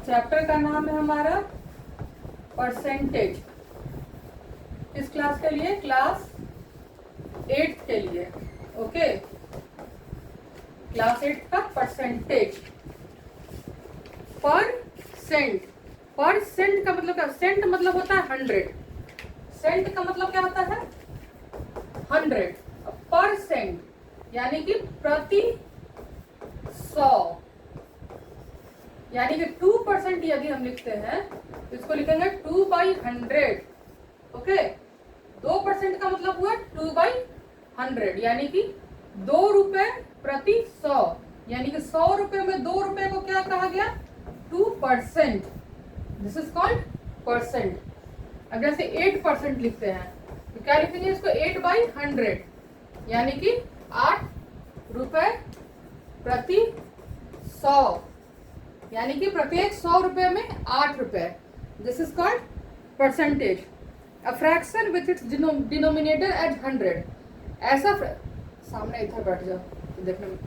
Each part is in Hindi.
चैप्टर का नाम है हमारा परसेंटेज। किस क्लास के लिए? क्लास 8 के लिए। ओके, क्लास 8 का परसेंटेज। परसेंट, परसेंट का मतलब क्या? सेंट मतलब होता है 100। सेंट का मतलब क्या होता है? 100। परसेंट यानी कि प्रति 100, यानी कि 2% यदि हम लिखते हैं तो इसको लिखेंगे 2/100। ओके, 2% का मतलब हुआ 2/100, यानी कि 2 रुपए प्रति 100, यानी कि 100 रुपए में 2 रुपए को क्या कहा गया? 2%। This is called percent. अब जैसे 8% लिखते हैं तो क्या लिखेंगे इसको? 8/100, यानी कि 8 रुपए प्रति 100, यानी कि प्रत्येक 100 रुपए में 8 रुपए। This is called percentage. A fraction with its denominator as 100। ऐसा सामने इधर बैठ जाओ तो देखने में,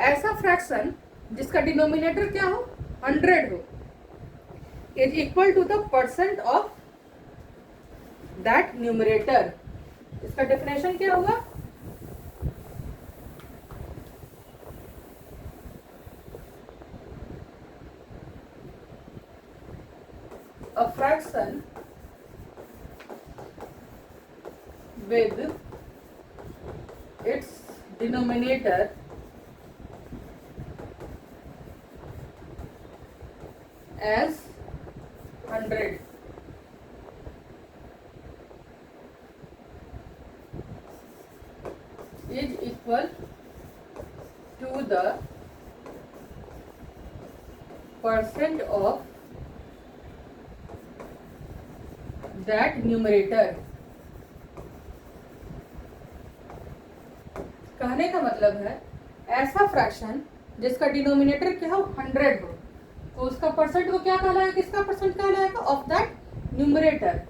ऐसा फ्रैक्शन जिसका डिनोमिनेटर क्या हो? 100 हो, is equal to the percent of that numerator. इसका डेफिनेशन क्या होगा? A fraction with its denominator as 100 is equal to the percent of that numerator। कहने का मतलब है ऐसा फ्रैक्शन जिसका डिनोमिनेटर क्या हो? 100 हो, तो उसका परसेंट वो क्या कहलाएगा? किसका परसेंट कहलाएगा? Of that numerator.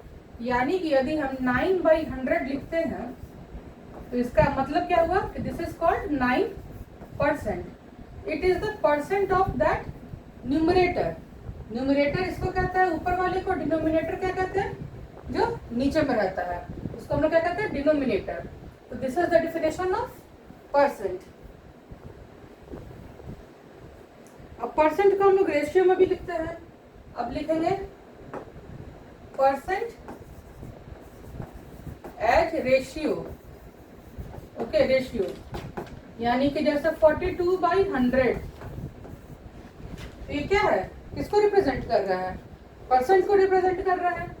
यानी कि यदि हम 9/100 लिखते हैं तो इसका मतलब क्या हुआ? This is called 9%। It is the percent of that numerator. Numerator इसको कहता है ऊपर वाले को, डिनोमिनेटर क्या कहते हैं? जो नीचे में रहता है उसको हम लोग क्या कहते हैं? डिनोमिनेटर। तो this is the definition of percent. अब परसेंट को हम लोग रेशियो में भी लिखते हैं। अब लिखेंगे percent as ratio. Okay, ratio यानी कि जैसे 42/100, तो ये क्या है? किसको रिप्रेजेंट कर रहा है? परसेंट को रिप्रेजेंट कर रहा है।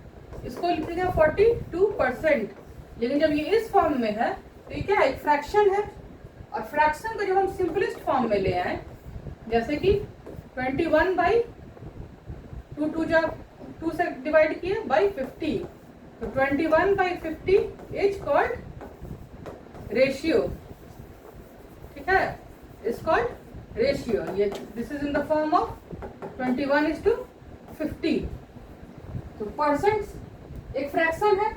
इसको लिखेंगे 42%। लेकिन जब ये इस फॉर्म में है तो ये क्या है? एक फ्रैक्शन है। और फ्रैक्शन को जब हम सिंपलेस्ट फॉर्म में ले आए, जैसे कि 21/2, 2 से डिवाइड किए बाई 50, तो 21/50 इज कॉल्ड रेशियो। ठीक है, इज कॉल्ड रेशियो। ये this is in the form of 21:50। तो परसेंट एक फ्रैक्शन है,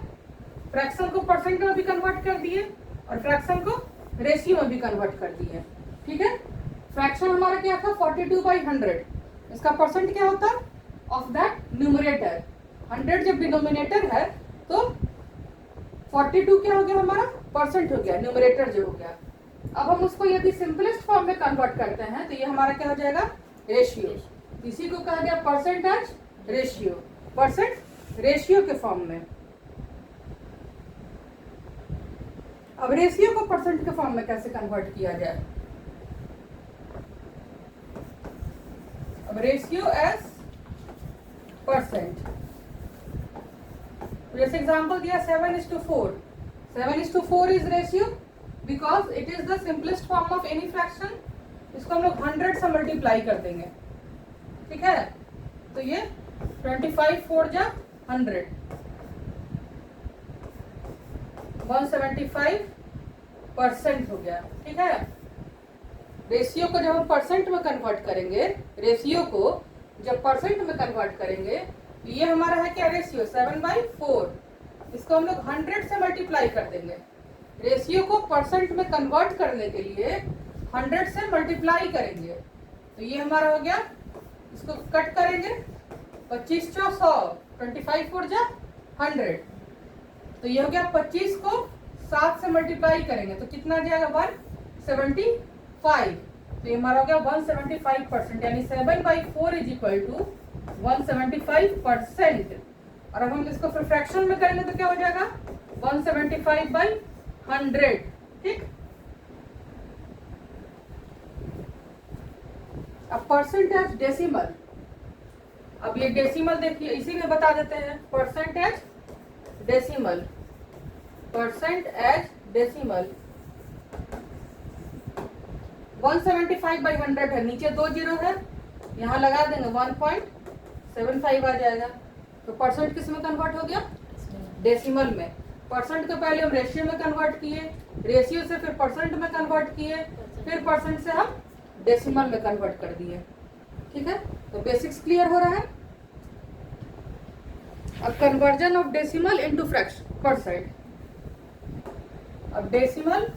फ्रैक्शन को परसेंट में भी कन्वर्ट कर दिए और फ्रैक्शन को रेशियो में भी कन्वर्ट कर दिए। ठीक है, फ्रैक्शन हमारा क्या था? 42/100। इसका परसेंट क्या होता है? Of that numerator. 100 जब डिनोमिनेटर है तो 42 क्या हो गया? हमारा परसेंट हो गया, न्यूमरेटर जो हो गया। अब हम उसको यदि सिंपलेस्ट फॉर्म में कन्वर्ट करते हैं तो ये हमारा क्या हो जाएगा? रेशियो। इसी को कहा गया परसेंटेज रेशियो, परसेंट रेशियो के फॉर्म में। अब रेशियो को परसेंट के फॉर्म में कैसे कन्वर्ट किया जाए? अब रेशियो एज परसेंट, जैसे एग्जांपल दिया 7:4। 7:4 is ratio because it is the simplest form of any fraction. इसको हम लोग 100 से मल्टीप्लाई कर देंगे। ठीक है, तो ये 25/4 जा 100, 175% हो गया। ठीक है, रेशियो को जब हम परसेंट में कन्वर्ट करेंगे, रेशियो को जब परसेंट में कन्वर्ट करेंगे तो ये हमारा है क्या? रेशियो 7/4। इसको हम लोग 100 से मल्टीप्लाई कर देंगे। रेशियो को परसेंट में कन्वर्ट करने के लिए 100 से मल्टीप्लाई करेंगे, तो ये हमारा हो गया। इसको कट करेंगे 25 चौ 100, 25 4 जा 100। तो ये हो गया 25 को 7 से मल्टीप्लाई करेंगे तो कितना आ जाएगा 175। तो ये हमारा हो गया 175%, यानी 7/4 इज इक्वल टू 175%। और अब हम इसको फिर फ्रैक्शन में करेंगे तो क्या हो जाएगा 175/100। ठीक। अब परसेंटेज डेसिमल, अब ये डेसिमल देखिए इसी में बता देते हैं। परसेंटेज डेसिमल, परसेंटेज डेसिमल 175/100 है, नीचे 2 जीरो है, यहाँ लगा देंगे 1.75 आ जाएगा। तो परसेंट किस में कन्वर्ट हो गया, डेसिमल में। परसेंट को पहले हम रेशियो में कन्वर्ट किए, रेशियो से फिर परसेंट में कन्वर्ट किए, फिर परसेंट से हम डेसिमल में कन्वर्ट कर दिए। ठीक है, तो बेसिक्स क्लियर हो रहा है। अब conversion of decimal into fraction percent. अब डेसिमल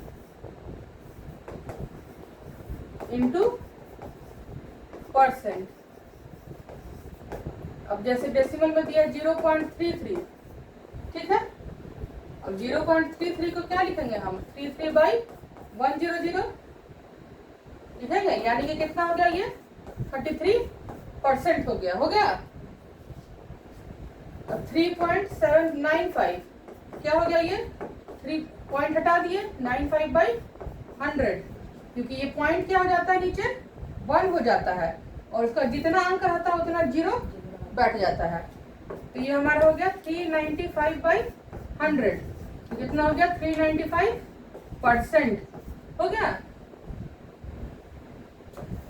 इनटू परसेंट। अब जैसे डेसिमल में दिया 0.33, ठीक है। अब 0.33 को क्या लिखेंगे हम, 33/100 लिखेंगे, यानी कि कितना हो गया, ये 33% हो गया। अब 3.795 क्या हो गया, ये 3 पॉइंट हटा दिए, 95/100, क्योंकि ये पॉइंट क्या हो जाता है, नीचे 1 हो जाता है और उसका जितना अंक रहता है उतना जीरो बैठ जाता है। तो ये हमारा हो गया 395/100, कितना हो गया 395% हो गया।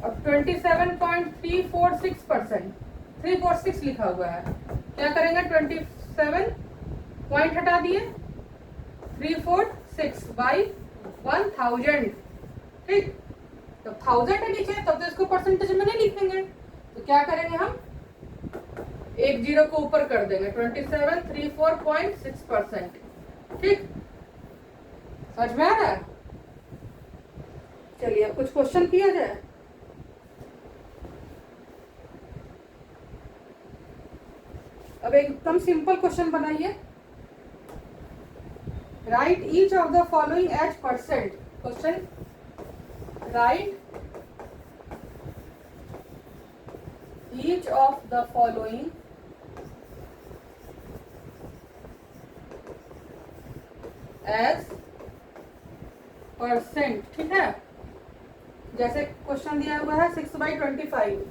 अब 27.346%, 346 लिखा हुआ है, क्या करेंगे 27 पॉइंट हटा दिए, 346/1000। ठीक, तो 1000 है नीचे, तब तो इसको परसेंटेज में नहीं लिखेंगे, तो क्या करेंगे हम, एक जीरो को ऊपर कर देंगे, 2734.6%। ठीक, समझ में आ रहा है। चलिए अब कुछ क्वेश्चन किया जाए। अब एकदम सिंपल क्वेश्चन बनाइए। Write each of the following as percent. Question, write each of the following as percent. ठीक है, जैसे क्वेश्चन दिया हुआ है 6/25,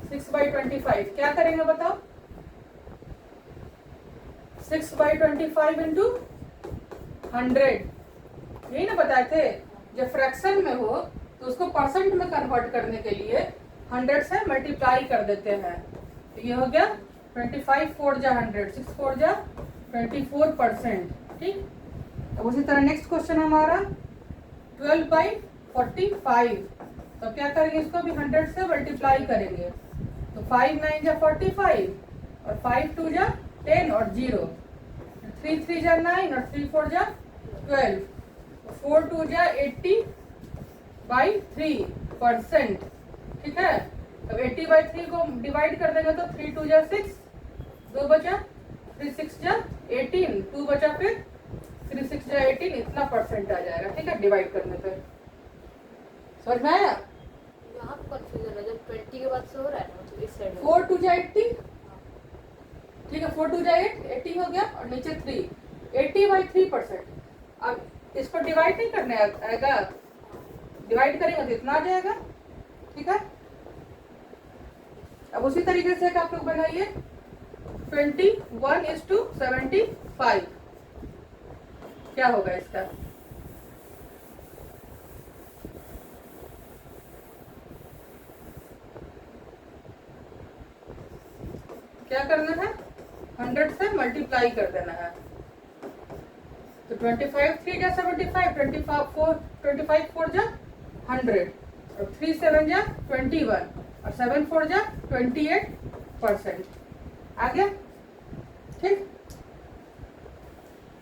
6/25 क्या करेंगे बताओ, 6/25 इंटू 100, यही ना बताए थे। जब फ्रैक्शन में हो तो उसको परसेंट में कन्वर्ट करने के लिए 100 से मल्टीप्लाई कर देते हैं। तो ये हो गया 25 4 जा 100, 6 4 जा 24%। ठीक, अब उसी तरह नेक्स्ट क्वेश्चन हमारा 12/45, तो क्या करेंगे, इसको भी 100 से मल्टीप्लाई करेंगे। तो 5 9 जा 45 और 5 2 जा 10 और 0, 3 3 जा 9 और 3 4 जा 12, 4 2 जा 80/3%। ठीक है, अब 80/3 को डिवाइड कर देंगे तो 3 2 जा 6, 2 बचा, 3 6 जा 18, 2 बचा, फिर 3 6 जा 18, इतना परसेंट आ जाएगा। ठीक है, डिवाइड करने पे समझ में आया। यहाँ पे कंफ्यूजन है, जब 20 के बाद से हो रहा है ना, तो इस साइड 4 2 जा 80, ठीक है, 4 2 जा 8, 80 हो गया, और नीचे 3, 80/3%। अब इसको डिवाइड नहीं करने आएगा, डिवाइड करेंगे तो इतना आ जाएगा। ठीक है, अब उसी तरीके से आप लोग बनाइए 21:75, क्या होगा इसका, क्या करना है, 100 से मल्टीप्लाई कर देना है। तो 25 3 जा 75, 25 4 जा 100, और 3 7 जा 21 और 7 4 जा 28%। आ गया। ठीक,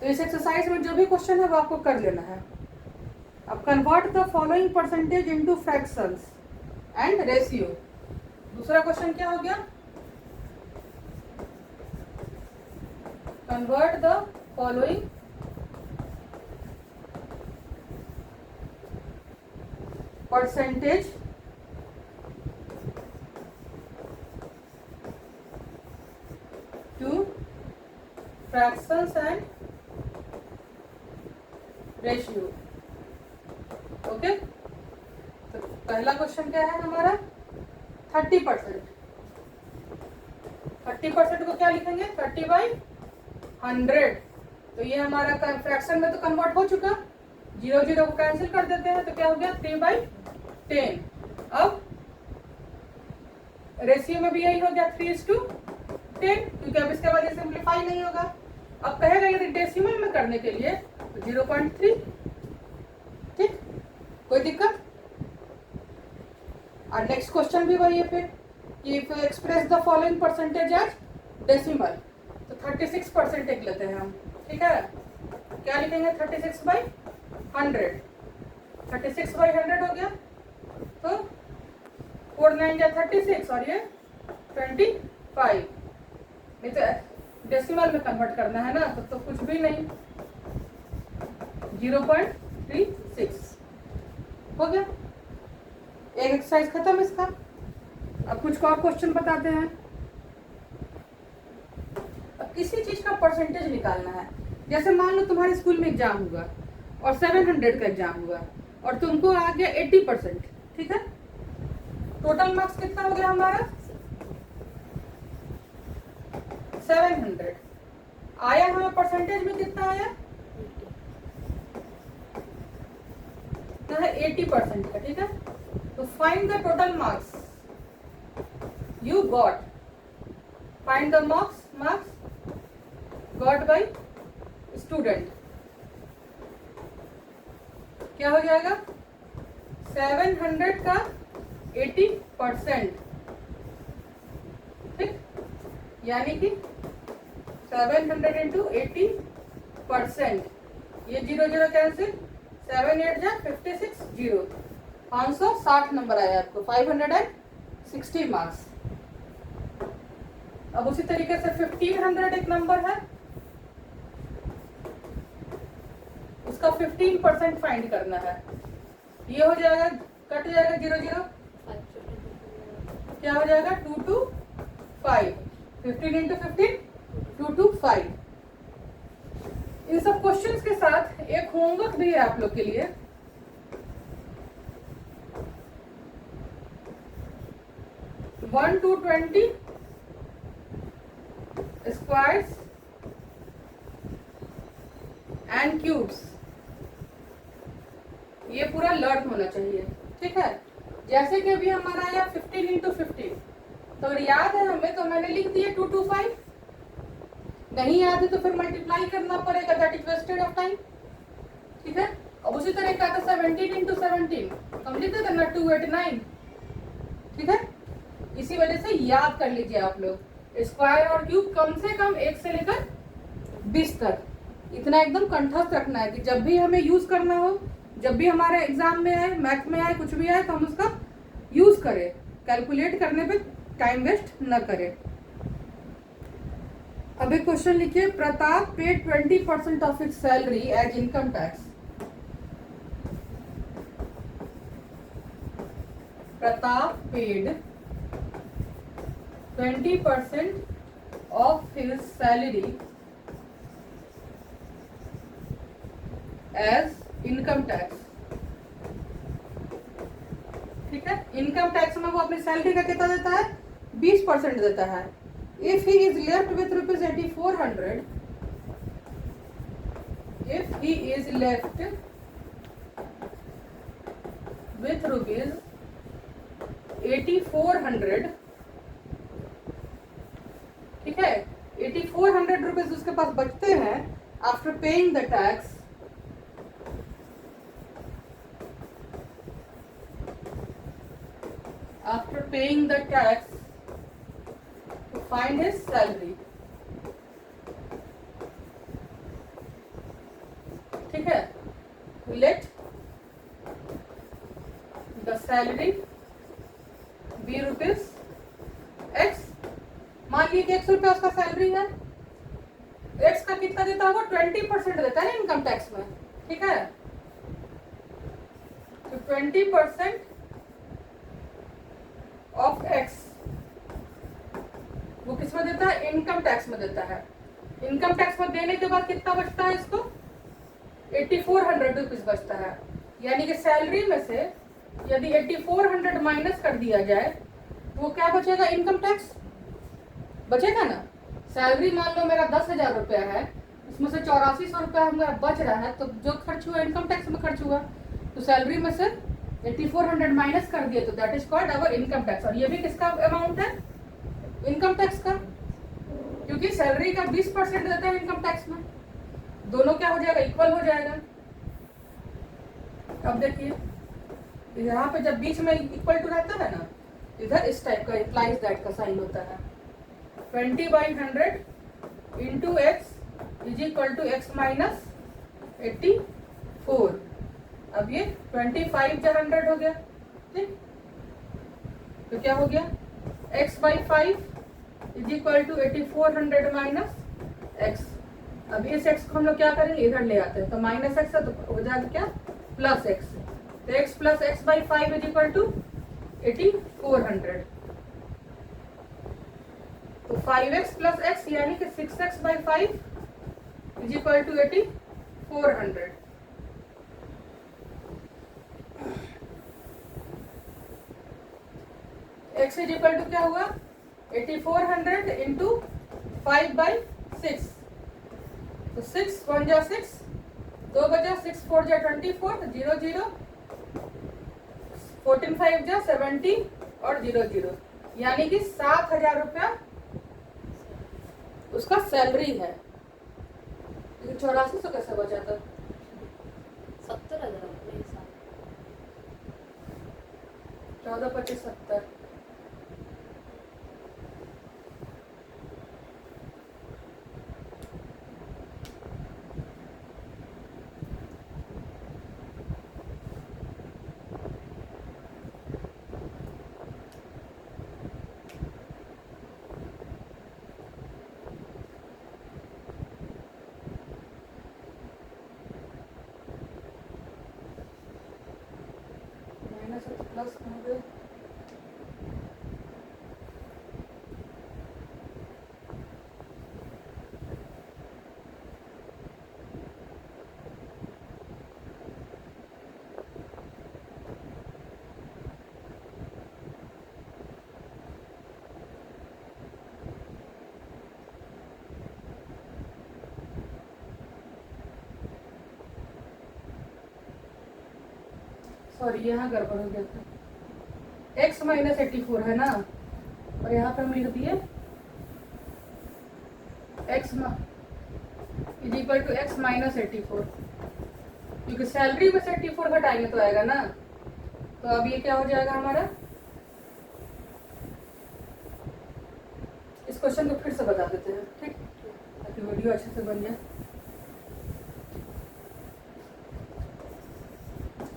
तो इस एक्सरसाइज में जो भी क्वेश्चन है वो आपको कर लेना है। अब convert the following percentage into fractions and ratio. दूसरा क्वेश्चन क्या हो गया, convert the following percentage to fractions and ratio. Okay, तो पहला क्वेश्चन क्या है हमारा 30%. 30% को क्या लिखेंगे 30/100. तो ये हमारा फ्रैक्शन में तो कन्वर्ट हो चुका, 0 0 को कैंसिल कर देते हैं तो क्या हो गया 3/10. अब रेशियो में भी यही हो गया 3:10, क्योंकि अब इसके बाद ये सिंप्लीफाई नहीं होगा. अब कहेगा यदि डेसिमल में करने के लिए तो 0.3. ठीक, कोई दिक्कत. और नेक्स्ट क्वेश्चन भी वही है फिर कि if express the following percentage as decimal, तो 36% लिख लेते हैं हम. ठीक है, क्या लिखेंगे 36/100. 36/100 हो गया, तो 4 9 या 36 और ये 25. नहीं तो डेसिमल में कन्वर्ट करना है ना, तो कुछ भी नहीं, 0.36 हो गया. एक एक्सरसाइज खत्म इसका. अब कुछ और क्वेश्चन बताते हैं. अब किसी चीज का परसेंटेज निकालना है. जैसे मान लो तुम्हारे स्कूल में एग्जाम हुआ और 700 का एग्जाम हुआ और तुमको आ गया 80%. ठीक है, टोटल मार्क्स कितना हो गया हमारा 700. आया हमें परसेंटेज में कितना आया है 80% का. ठीक है, तो find the total marks you got. Find the marks got by student. क्या हो जाएगा 700 का 80%. ठीक, यानी कि 700 into 80%. ये 0 0 कैंसिल, 7 8 जा 56 0. 560 नंबर आया आपको, 560 मार्क्स. अब उसी तरीके से 1500 एक नंबर है, उसका 15% फाइंड करना है. ये हो जाएगा, कट जाएगा 0 0, क्या हो जाएगा 225. 15 into 15 225. इन सब क्वेश्चंस के साथ एक होमवर्क भी है आप लोग के लिए. One two 20 squares and cubes, ये पूरा लर्न होना चाहिए. ठीक है, जैसे कि अभी हमारा आया 15 into 15, तो अगर याद है हमें तो मैंने लिख दिया 225. नहीं याद है तो फिर मल्टीप्लाई करना पड़ेगा, that is wasted of time. ठीक है, अब उसी तरह का था 17 into 17, हम लिखते थे ना 289. ठीक है, इसी वजह से याद कर लीजिए आप लोग. स्क्वायर और क्यूब कम से कम 1 से लेकर 20 तक, इतना एकदम कंठस्थ रखना है कि जब भी हमें यूज करना हो, जब भी हमारे एग्जाम में आए, मैथ में आए, कुछ भी आए, तो हम उसका यूज करें. कैलकुलेट करने पे टाइम वेस्ट न करें. अब एक क्वेश्चन लिखिए. Pratap paid 20% of its salary as income tax. Pratap paid 20% of his salary as income tax. ठीक है, इनकम टैक्स में वो अपनी सैलरी का कितना देता है 20% देता है. If he is left with rupees 8400, if he is left with rupees 8400, ठीक है, 8400 रुपीज उसके पास बचते हैं after paying the tax. After paying the tax to find his salary. ठीक है, let the salary be rupees X. मान लीजिए 100 रुपया उसका सैलरी है, एक्स का कितना देता होगा, 20% देता है ना इनकम टैक्स में, ठीक है। तो 20% ऑफ एक्स वो किस में देता है, इनकम टैक्स में देता है। इनकम टैक्स में देने के बाद कितना बचता है इसको, 8400 रुपीज बचता है। यानी कि सैलरी में से यदि 8400 माइनस कर दिया जाए वो क्या बचेगा, इनकम टैक्स बचेगा ना। सैलरी मान लो मेरा 10,000 रुपया है, उसमें से 8400 रुपया हमारा बच रहा है, तो जो खर्च हुआ इनकम टैक्स में खर्च हुआ, तो सैलरी में से 8400 माइनस कर दिए तो that is called our income tax. और ये भी किसका अमाउंट है, इनकम टैक्स का, क्योंकि सैलरी का 20% देता है इनकम टैक्स में। दोनों क्या हो जाएगा, इक्वल हो जाएगा। अब देखिए यहाँ पे जब बीच में इक्वल टू रहता है ना, इधर इस टाइप का इम्प्लाइज दैट का साइन होता है। 20/100 into x is equal to x minus 84। अब ये 25/100 हो गया, ठीक। तो क्या हो गया, x/5 is equal to 8400 minus x. अब इस x को हम लोग क्या करेंगे, इधर ले आते हैं, तो माइनस एक्स है तो हो जाएगा क्या, प्लस एक्स। तो x plus x/5 is equal to 8400। तो 5x प्लस x यानी कि 6x/5 is equal to 8400। x is equal to क्या हुआ, 8400 इंटू 5/6। तो 6 1 जा 6, 2 बजा 6 4 जा 24, 0 0, 14 5 जा 70 और 0 0, यानी कि 7000 रुपया उसका सैलरी है। 8400 कैसे बचा था, 70,000 चौदह 25 70। प्लस होंगे, सॉरी यहाँ गड़बड़ हो गया था। x माइनस 84 है ना, और यहाँ पे हम लिख दिए x is equal to x minus 84, क्योंकि सैलरी में से 84 घटाएंगे तो आएगा ना। तो अब ये क्या हो जाएगा हमारा, इस क्वेश्चन को फिर से बता देते हैं, ठीक, ताकि वीडियो अच्छे से बन जाए।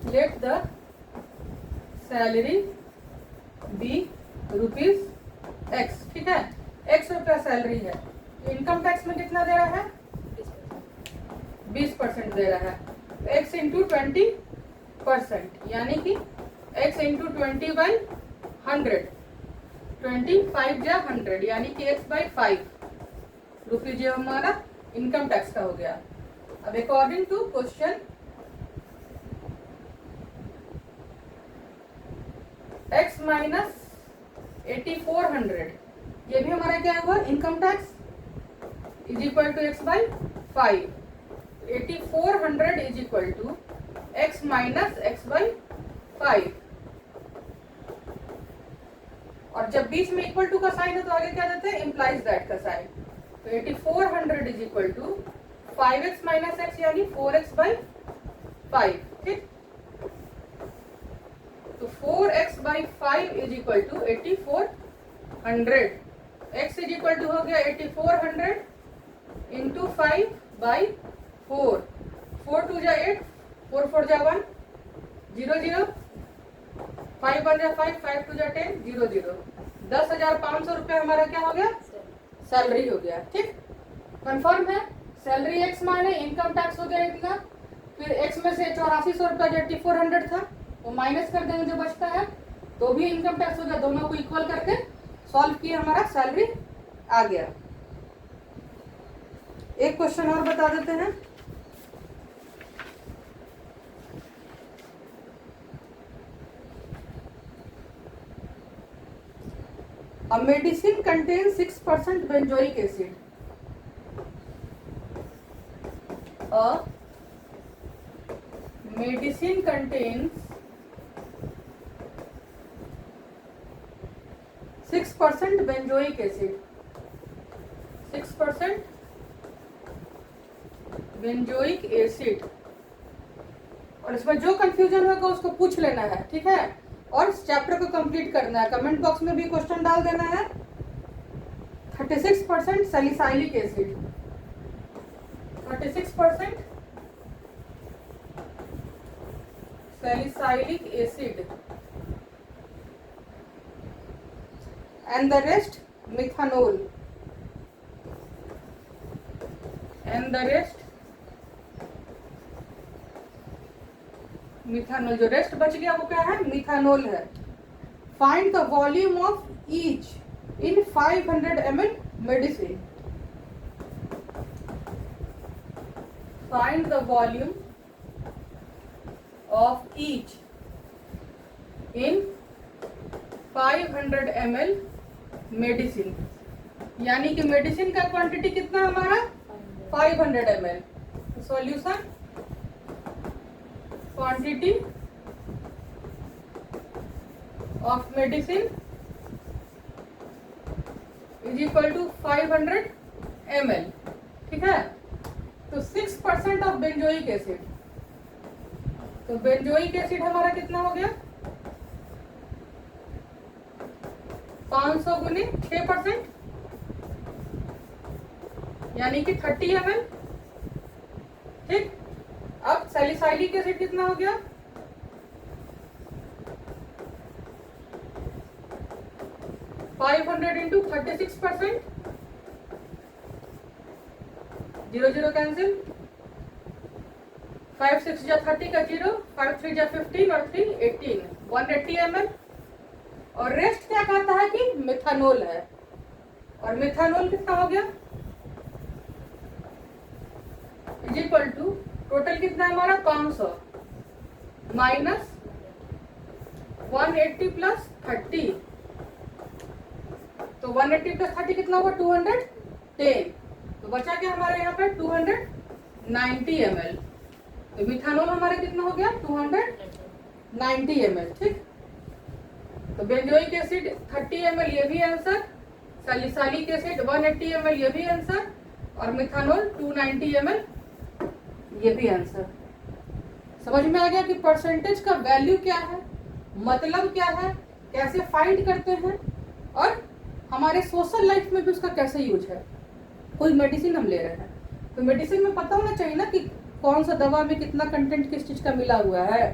Let the salary be rupees x, ठीक है। x रुपया सैलरी है, इनकम टैक्स में कितना दे रहा है, 20% दे रहा है। x इंटू 20%, यानी कि x इंटू 20/100, 25 जा 100, यानी कि x/5 रुपीज ये हमारा इनकम टैक्स का हो गया। अब according to question x minus 8400, ये भी हमारा क्या हुआ, income tax is equal to x/5। 8400 is equal to x minus x/5, और जब बीच में इक्वल टू का साइन है तो आगे क्या देते हैं, इम्प्लाइज दैट का साइन। तो 8400 is equal to 5x minus x यानी 4x/5, ठीक। तो 4x/5 is equal to 8400। x is equal to हो गया 8400 इंटू 5/4, 4 2 जा 8, 4 4 जा 1, 0 0, 5 1 जा 5, 5 2 जा 10, 0 0। 10,500 रुपये हमारा क्या हो गया, सैलरी हो गया, ठीक। कंफर्म है? सैलरी एक्स माने इनकम टैक्स हो गया इतना, फिर एक्स में से 8400 रुपया जो 8400 था वो माइनस कर देंगे जो बचता है, तो भी इनकम टैक्स हो गया। दोनों को इक्वल करके सॉल्व किए, हमारा सैलरी आ गया। एक क्वेश्चन और बता देते हैं। A medicine contains 6% benzoic acid. A medicine contains 6% benzoic acid. 6% benzoic acid। और इसमें जो कंफ्यूजन होगा उसको पूछ लेना है, ठीक है? और इस चैप्टर को कंप्लीट करना है। कमेंट बॉक्स में भी क्वेश्चन डाल देना है। 36% salicylic acid, 36% salicylic acid and the rest methanol, and the rest methanol. जो रेस्ट बच गया वो क्या है? मिथानोल है। Find the volume of each in 500 ml medicine. Find the volume of each in 500 ml medicine. यानी कि मेडिसिन का क्वांटिटी कितना हमारा? 500 ml। Solution quantity of medicine is equal to 500 ml, ठीक है? तो 6% ऑफ बेंजोइक एसिड, तो बेंजोइक एसिड हमारा कितना हो गया? 500 गुने 6%, यानी कि 30 ml, ठीक। अब सैलिसाइलिक एसिड कितना हो गया? 500 इंटू 36%, 0 0 कैंसिल, 5 6 जा 30 का 0, 5 3 जा 15 और 3 18, 180 ml। और रेस्ट क्या कहता है कि मिथानोल है, और मिथानोल कितना हो गया? इज इक्वल टू टोटल कितना है हमारा? 500 माइनस 180 प्लस 30, तो 180 प्लस 30 कितना होगा? 210। तो बचा क्या हमारे यहाँ पर? 290 ml। तो मिथानोल हमारा कितना हो गया? 290 ml, ठीक। तो बेंजोइक एसिड 30 ml, ये भी आंसर। सैलिसाइलिक एसिड 180 ml, ये भी आंसर। और मिथानोल 290 ml, ये भी आंसर। समझ में आ गया कि परसेंटेज का वैल्यू क्या है, मतलब क्या है, कैसे फाइंड करते हैं, और हमारे सोशल लाइफ में भी उसका कैसे यूज है। कोई मेडिसिन हम ले रहे हैं तो मेडिसिन में पता होना चाहिए ना कि कौन सा दवा में कितना कंटेंट किस चीज का मिला हुआ है,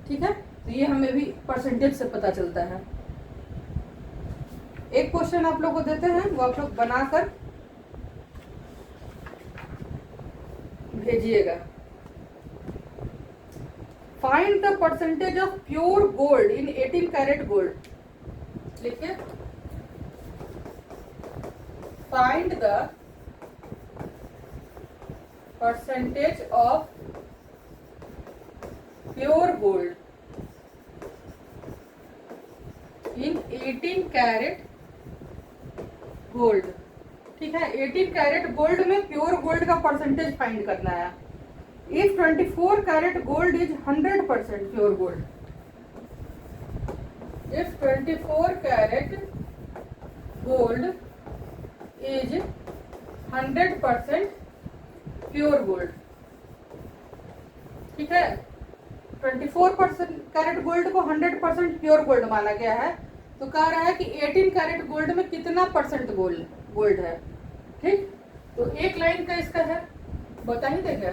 ठीक है? तो ये हमें भी परसेंटेज से पता चलता है। एक क्वेश्चन आप लोग को देते हैं, वो आप लोग बनाकर भेजिएगा। Find the percentage of pure gold in 18 carat gold. लिखिए, find the percentage of pure gold in 18 carat gold, ठीक है? 18 कैरेट गोल्ड में प्योर गोल्ड का परसेंटेज फाइंड करना है। If 24 carat gold is 100% pure gold, if 24 carat gold is 100% pure gold, ठीक है? 24% कैरेट गोल्ड को 100% प्योर गोल्ड माना गया है, तो कह रहा है कि 18 कैरेट गोल्ड में कितना परसेंट गोल्ड है, ठीक? तो एक लाइन का इसका है, बता ही देगा।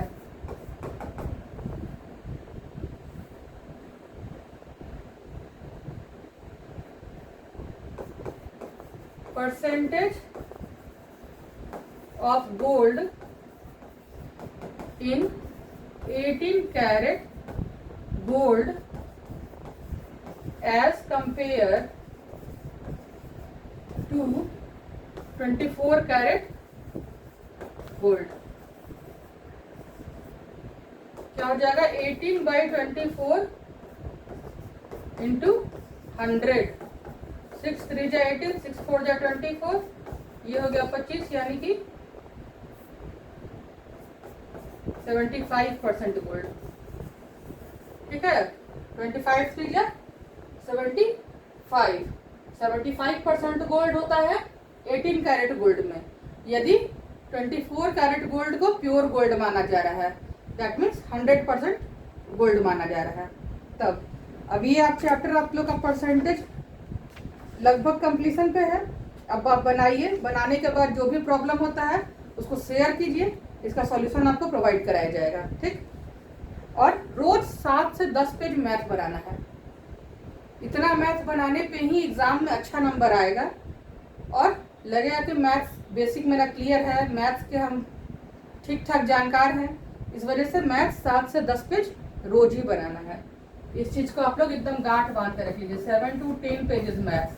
Percentage of gold in 18 karat gold as compared to 24 karat gold. क्या हो जाएगा 18/24 इंटू 100, 6 3 जा 18, 6 4 जा 24, ये हो गया 25, यानी कि 75% गोल्ड। ठीक है, 25 3 जा 75, 75% गोल्ड होता है 18 कैरेट गोल्ड में। यदि 24 कैरेट गोल्ड को प्योर गोल्ड माना जा रहा है, दैट मीन्स 100% गोल्ड माना जा रहा है। तब अब ये आप चैप्टर आप लोग का परसेंटेज लगभग कंप्लीशन पे है। अब आप बनाइए, बनाने के बाद जो भी प्रॉब्लम होता है उसको शेयर कीजिए, इसका सॉल्यूशन आपको प्रोवाइड कराया जाएगा। ठीक, और रोज 7 से 10 पेज मैथ बनाना है। इतना मैथ बनाने पे ही एग्जाम में अच्छा नंबर आएगा और लगेगा कि मैथ्स बेसिक मेरा क्लियर है, मैथ्स के हम ठीक ठाक जानकार हैं। इस वजह से मैथ्स 7 से 10 पेज रोज ही बनाना है। इस चीज को आप लोग एकदम गांठ बांध कर रख लीजिए, 7 to 10 pages maths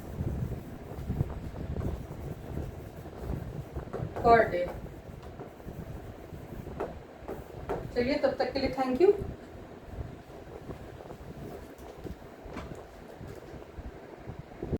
per day. चलिए, तब तक के लिए थैंक यू।